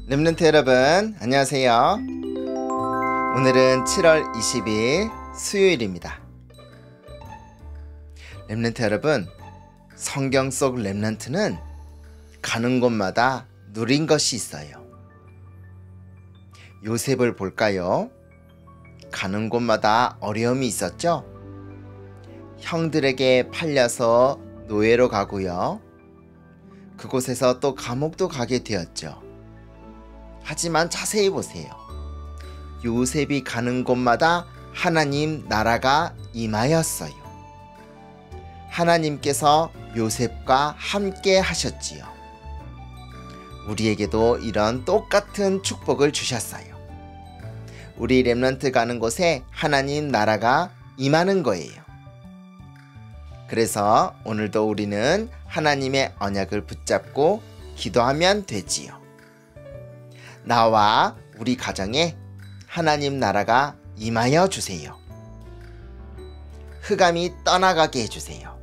렘넌트 여러분, 안녕하세요. 오늘은 7월 20일 수요일입니다. 렘넌트 여러분, 성경 속 렘넌트는 가는 곳마다 누린 것이 있어요. 요셉을 볼까요? 가는 곳마다 어려움이 있었죠? 형들에게 팔려서 노예로 가고요. 그곳에서 또 감옥도 가게 되었죠. 하지만 자세히 보세요. 요셉이 가는 곳마다 하나님 나라가 임하였어요. 하나님께서 요셉과 함께 하셨지요. 우리에게도 이런 똑같은 축복을 주셨어요. 우리 렘넌트 가는 곳에 하나님 나라가 임하는 거예요. 그래서 오늘도 우리는 하나님의 언약을 붙잡고 기도하면 되지요. 나와 우리 가정에 하나님 나라가 임하여 주세요. 흑암이 떠나가게 해주세요.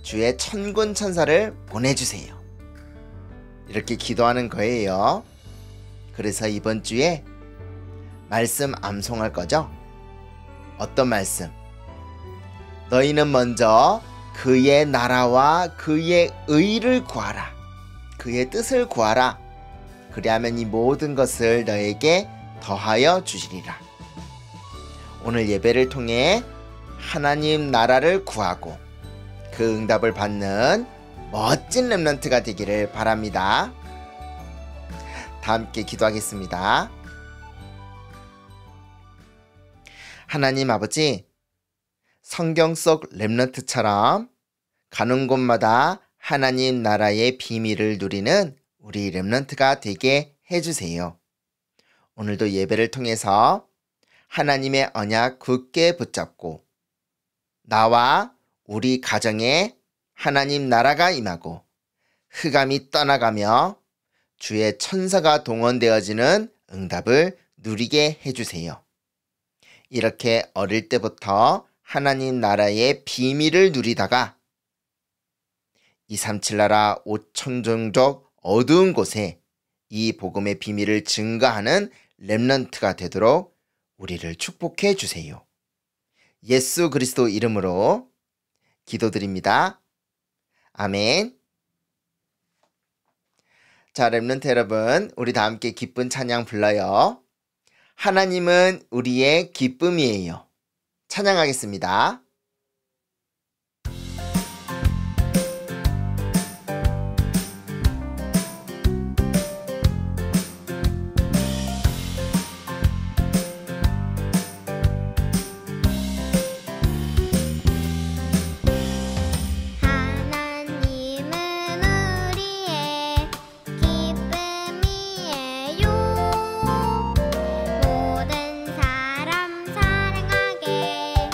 주의 천군 천사를 보내주세요. 이렇게 기도하는 거예요. 그래서 이번 주에 말씀 암송할 거죠? 어떤 말씀? 너희는 먼저 그의 나라와 그의 의를 구하라. 그의 뜻을 구하라. 그리하면 이 모든 것을 너에게 더하여 주시리라. 오늘 예배를 통해 하나님 나라를 구하고 그 응답을 받는 멋진 렘넌트가 되기를 바랍니다. 다 함께 기도하겠습니다. 하나님 아버지, 성경 속 렘넌트처럼 가는 곳마다 하나님 나라의 비밀을 누리는 우리 렘넌트가 되게 해주세요. 오늘도 예배를 통해서 하나님의 언약 굳게 붙잡고 나와 우리 가정에 하나님 나라가 임하고 흑암이 떠나가며 주의 천사가 동원되어지는 응답을 누리게 해주세요. 이렇게 어릴 때부터 하나님 나라의 비밀을 누리다가 237 나라 5천 종족 어두운 곳에 이 복음의 비밀을 증거하는 렘넌트가 되도록 우리를 축복해 주세요. 예수 그리스도 이름으로 기도드립니다. 아멘. 자, 렘넌트 여러분, 우리 다 함께 기쁜 찬양 불러요. 하나님은 우리의 기쁨이에요. 찬양하겠습니다. 모든 사람 사랑하게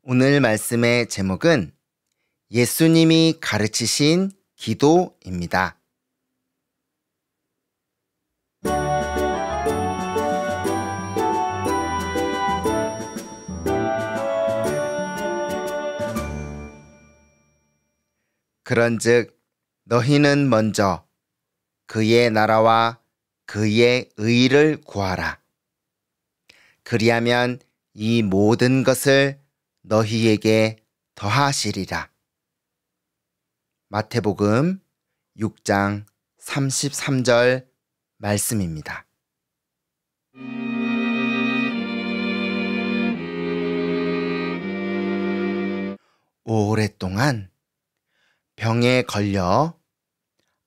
오늘 말씀의 제목은 예수님이 가르치신 기도입니다. 그런즉 너희는 먼저 그의 나라와 그의 의를 구하라. 그리하면 이 모든 것을 너희에게 더하시리라. 마태복음 6장 33절 말씀입니다. 오랫동안 병에 걸려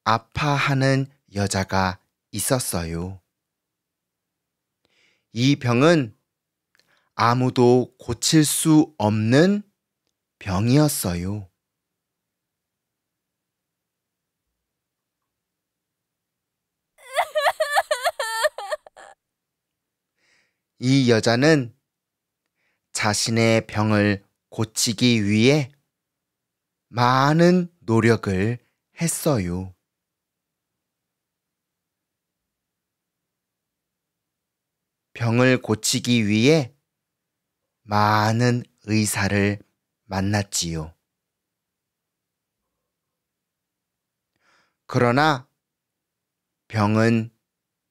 아파하는 여자가 있었어요. 이 병은 아무도 고칠 수 없는 병이었어요. 이 여자는 자신의 병을 고치기 위해 많은 노력을 했어요. 병을 고치기 위해 많은 의사를 만났지요. 그러나 병은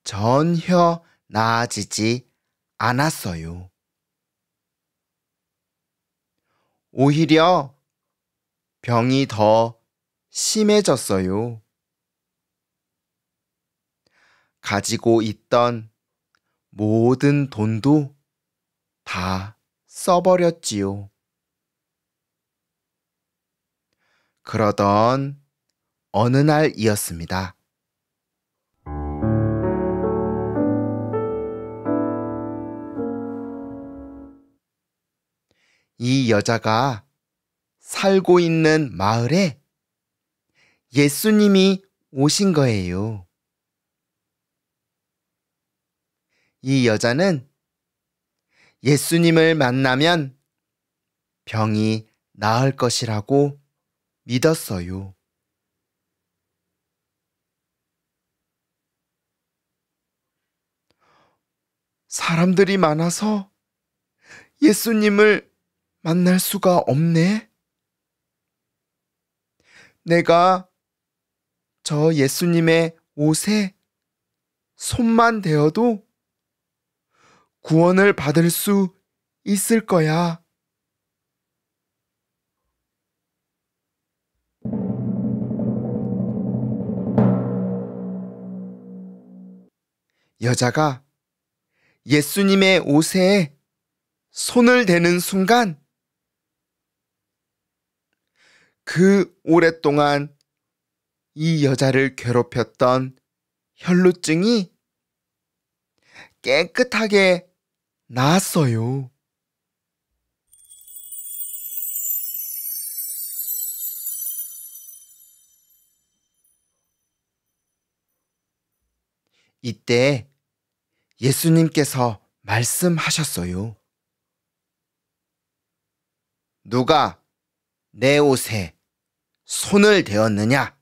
전혀 나아지지 않았어요. 오히려 병이 더 심해졌어요. 가지고 있던 모든 돈도 다 써버렸지요. 그러던 어느 날이었습니다. 이 여자가 살고 있는 마을에 예수님이 오신 거예요. 이 여자는 예수님을 만나면 병이 나을 것이라고 믿었어요. 사람들이 많아서 예수님을 만날 수가 없네. 내가 저 예수님의 옷에 손만 대어도 구원을 받을 수 있을 거야. 여자가 예수님의 옷에 손을 대는 순간 그 오랫동안 이 여자를 괴롭혔던 혈루증이 깨끗하게 나았어요. 이때 예수님께서 말씀하셨어요. 누가 내 옷에 손을 대었느냐?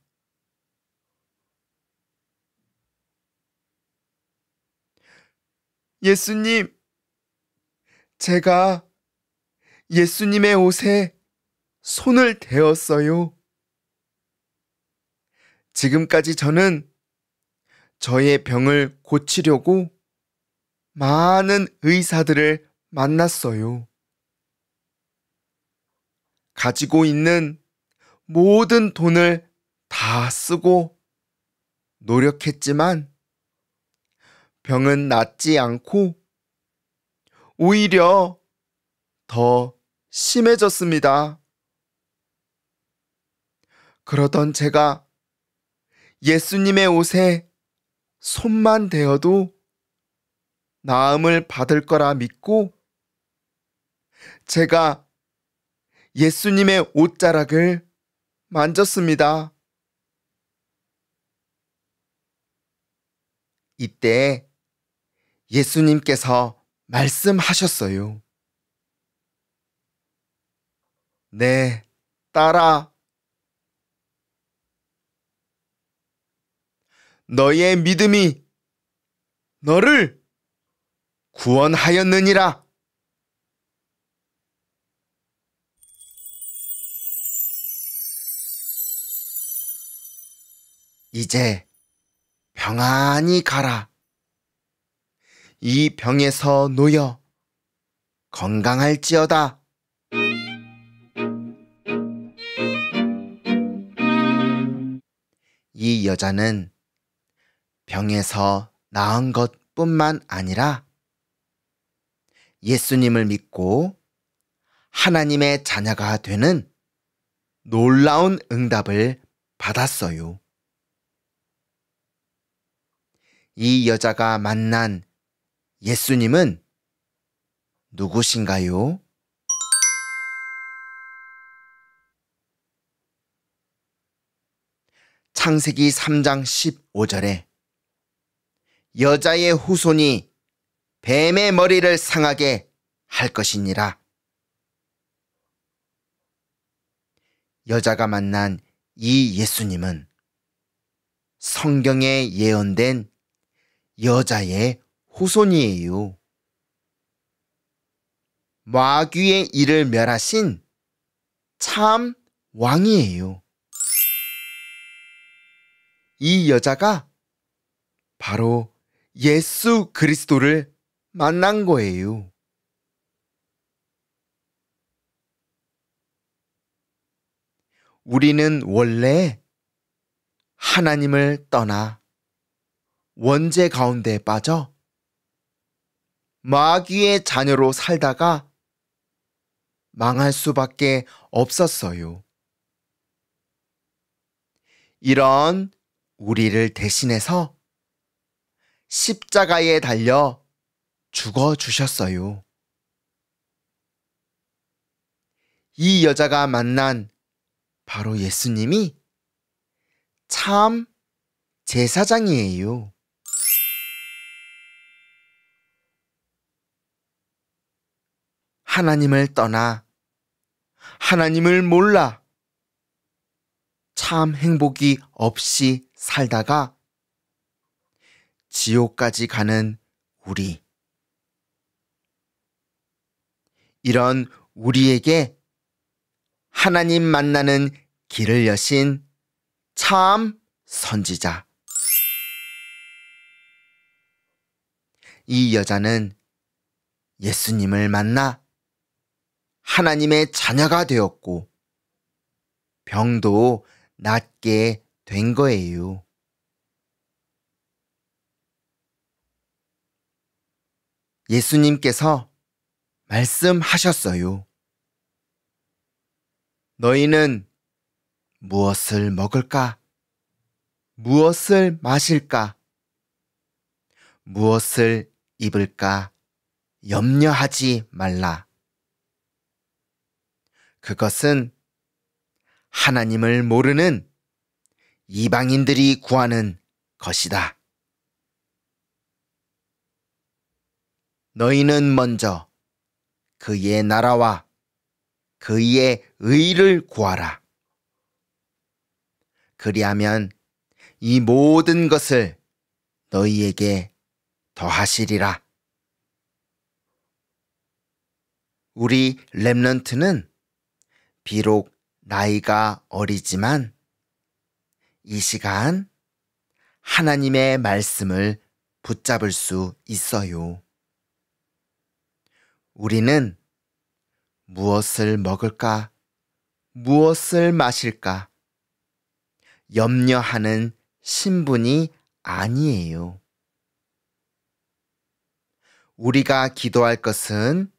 예수님, 제가 예수님의 옷에 손을 대었어요. 지금까지 저는 저의 병을 고치려고 많은 의사들을 만났어요. 가지고 있는 모든 돈을 다 쓰고 노력했지만 병은 낫지 않고 오히려 더 심해졌습니다. 그러던 제가 예수님의 옷에 손만 대어도 나음을 받을 거라 믿고 제가 예수님의 옷자락을 만졌습니다. 이때 예수님께서 말씀하셨어요. 내 딸아, 너의 믿음이 너를 구원하였느니라. 이제 평안히 가라. 이 병에서 놓여 건강할지어다. 이 여자는 병에서 나은 것뿐만 아니라 예수님을 믿고 하나님의 자녀가 되는 놀라운 응답을 받았어요. 이 여자가 만난 예수님은 누구신가요? 창세기 3장 15절에 여자의 후손이 뱀의 머리를 상하게 할 것이니라. 여자가 만난 이 예수님은 성경에 예언된 여자의 후손이에요. 마귀의 일을 멸하신 참 왕이에요. 이 여자가 바로 예수 그리스도를 만난 거예요. 우리는 원래 하나님을 떠나 원죄 가운데 빠져 마귀의 자녀로 살다가 망할 수밖에 없었어요. 이런 우리를 대신해서 십자가에 달려 죽어주셨어요. 이 여자가 만난 바로 예수님이 참 제사장이에요. 하나님을 떠나 하나님을 몰라 참 행복이 없이 살다가 지옥까지 가는 우리. 이런 우리에게 하나님 만나는 길을 여신 참 선지자. 이 여자는 예수님을 만나 하나님의 자녀가 되었고 병도 낫게 된 거예요. 예수님께서 말씀하셨어요. 너희는 무엇을 먹을까? 무엇을 마실까? 무엇을 입을까? 염려하지 말라. 그것은 하나님을 모르는 이방인들이 구하는 것이다. 너희는 먼저 그의 나라와 그의 의를 구하라. 그리하면 이 모든 것을 너희에게 더하시리라. 우리 렘넌트는 비록 나이가 어리지만 이 시간 하나님의 말씀을 붙잡을 수 있어요. 우리는 무엇을 먹을까? 무엇을 마실까? 염려하는 신분이 아니에요. 우리가 기도할 것은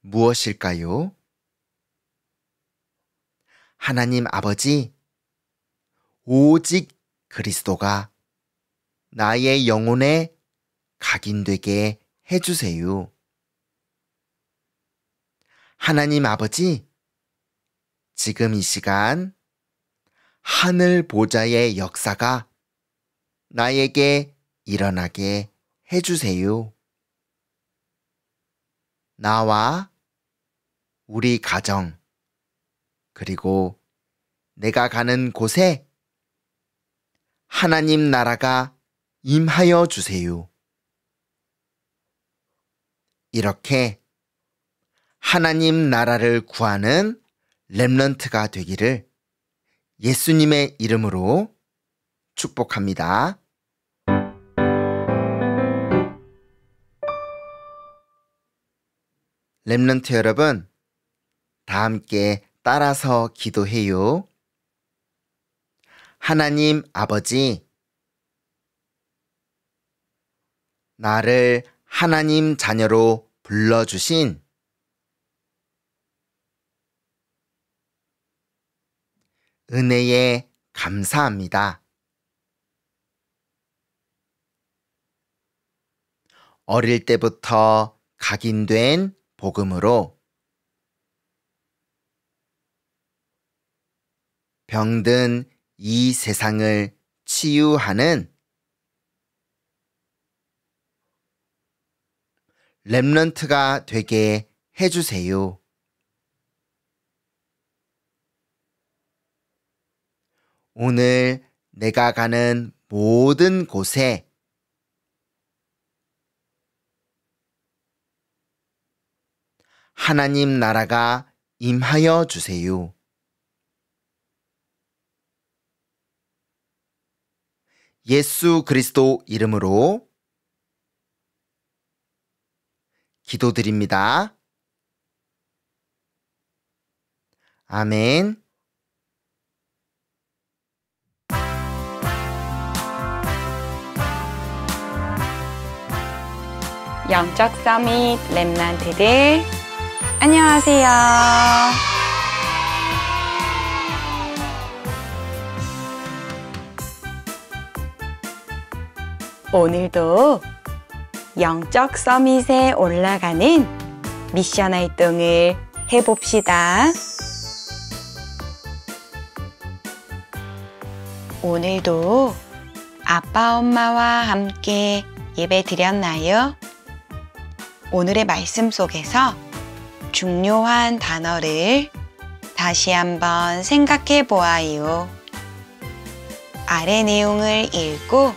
무엇일까요? 하나님 아버지, 오직 그리스도가 나의 영혼에 각인되게 해주세요. 하나님 아버지, 지금 이 시간 하늘 보좌의 역사가 나에게 일어나게 해주세요. 나와 우리 가정, 그리고 내가 가는 곳에 하나님 나라가 임하여 주세요. 이렇게 하나님 나라를 구하는 렘넌트가 되기를 예수님의 이름으로 축복합니다. 렘넌트 여러분, 다 함께 따라서 기도해요. 하나님 아버지, 나를 하나님 자녀로 불러주신 은혜에 감사합니다. 어릴 때부터 각인된 복음으로 병든 이 세상을 치유하는 렘넌트가 되게 해주세요. 오늘 내가 가는 모든 곳에 하나님 나라가 임하여 주세요. 예수 그리스도 이름으로 기도드립니다. 아멘. 영적 서밋 렘넌트들 안녕하세요. 오늘도 영적 서밋에 올라가는 미션 활동을 해봅시다. 오늘도 아빠 엄마와 함께 예배 드렸나요? 오늘의 말씀 속에서 중요한 단어를 다시 한번 생각해 보아요. 아래 내용을 읽고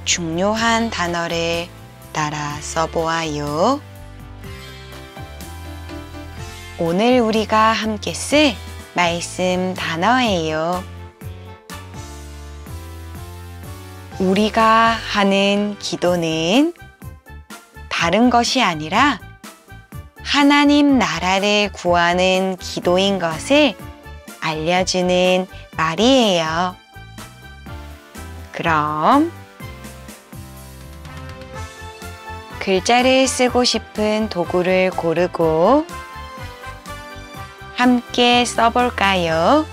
중요한 단어를 따라 써보아요. 오늘 우리가 함께 쓸 말씀 단어예요. 우리가 하는 기도는 다른 것이 아니라 하나님 나라를 구하는 기도인 것을 알려주는 말이에요. 그럼 글자를 쓰고 싶은 도구를 고르고 함께 써볼까요?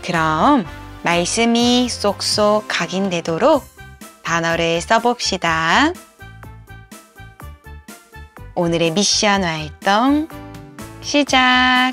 그럼 말씀이 쏙쏙 각인되도록 단어를 써봅시다. 오늘의 미션 활동 시작!